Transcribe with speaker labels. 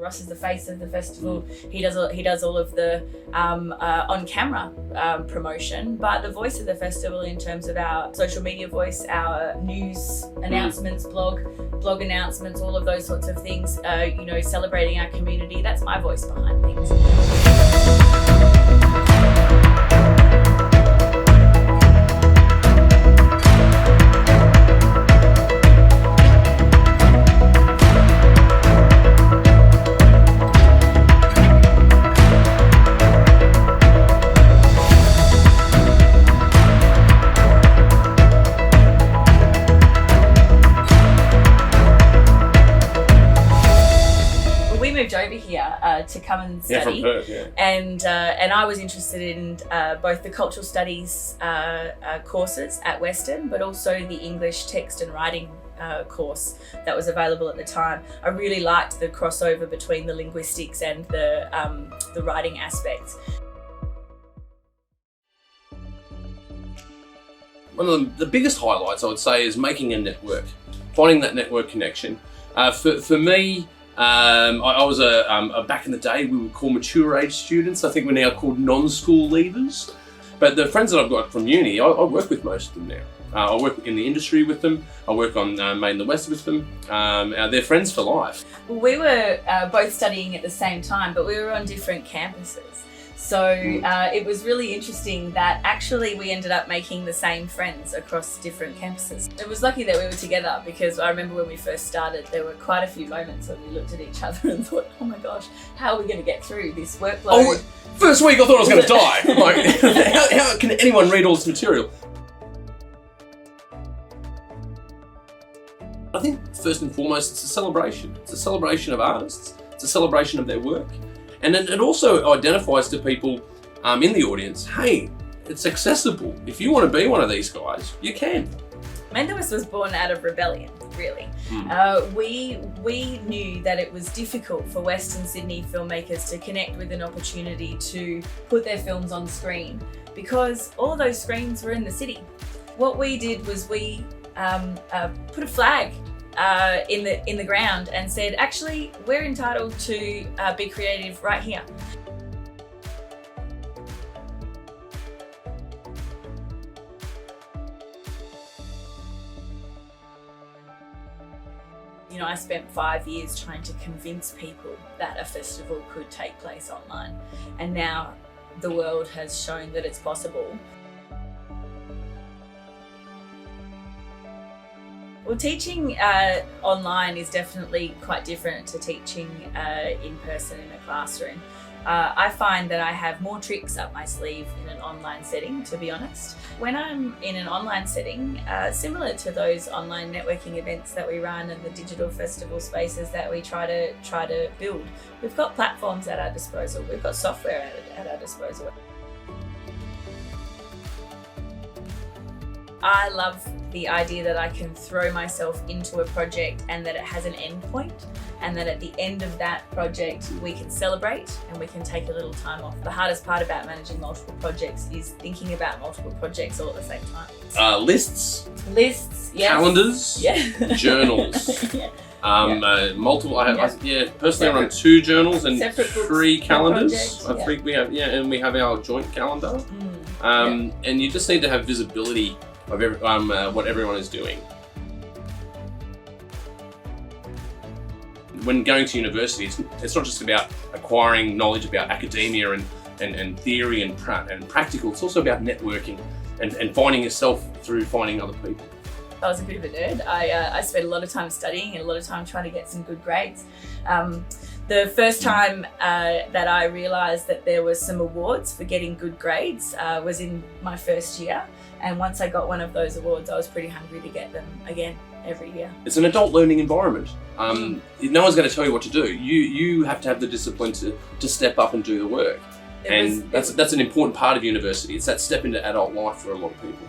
Speaker 1: Ross is the face of the festival. He does all of the on-camera promotion, but the voice of the festival in terms of our social media voice, our news announcements, blog announcements, all of those sorts of things, celebrating our community, that's my voice behind things. Over here to come and study,
Speaker 2: from Perth, yeah.
Speaker 1: And I was interested in both the cultural studies courses at Western, but also the English text and writing course that was available at the time. I really liked the crossover between the linguistics and the writing aspects.
Speaker 2: One of the biggest highlights, I would say, is making a network, finding that network connection. For me, I was back in the day, we would call mature age students. I think we're now called non-school leavers. But the friends that I've got from uni, I work with most of them now. I work in the industry with them. I work on Made in the West with them. They're friends for life.
Speaker 1: Well, we were both studying at the same time, but we were on different campuses. So it was really interesting that actually we ended up making the same friends across different campuses. It was lucky that we were together, because I remember when we first started, there were quite a few moments when we looked at each other and thought, oh my gosh, how are we going to get through this workload?
Speaker 2: Oh, first week I thought I was going to die. Like, how can anyone read all this material? I think first and foremost, it's a celebration. It's a celebration of artists. It's a celebration of their work. And then it also identifies to people in the audience, hey, it's accessible. If you want to be one of these guys, you can.
Speaker 1: Made in the West was born out of rebellion, really. We knew that it was difficult for Western Sydney filmmakers to connect with an opportunity to put their films on screen, because all of those screens were in the city. What we did was we put a flag in the ground and said, actually, we're entitled to be creative right here. I spent 5 years trying to convince people that a festival could take place online, and now the world has shown that it's possible. Well, teaching online is definitely quite different to teaching in person in a classroom. I find that I have more tricks up my sleeve in an online setting, to be honest. When I'm in an online setting, similar to those online networking events that we run and the digital festival spaces that we try to build, we've got platforms at our disposal. We've got software at our disposal. I love the idea that I can throw myself into a project and that it has an end point, and that at the end of that project we can celebrate and we can take a little time off. The hardest part about managing multiple projects is thinking about multiple projects all at the same time.
Speaker 2: Lists,
Speaker 1: yes.
Speaker 2: Calendars, journals. Multiple. Personally, I run 2 journals and 3 calendars. I think we have, and we have our joint calendar. And you just need to have visibility of what everyone is doing. When going to university, it's not just about acquiring knowledge about academia and theory and practical. It's also about networking and finding yourself through finding other people.
Speaker 1: I was a bit of a nerd. I spent a lot of time studying and a lot of time trying to get some good grades. The first time that I realised that there were some awards for getting good grades was in my first year. And once I got one of those awards, I was pretty hungry to get them again every year.
Speaker 2: It's an adult learning environment. No one's going to tell you what to do. You have to have the discipline to step up and do the work. That's an important part of university. It's that step into adult life for a lot of people.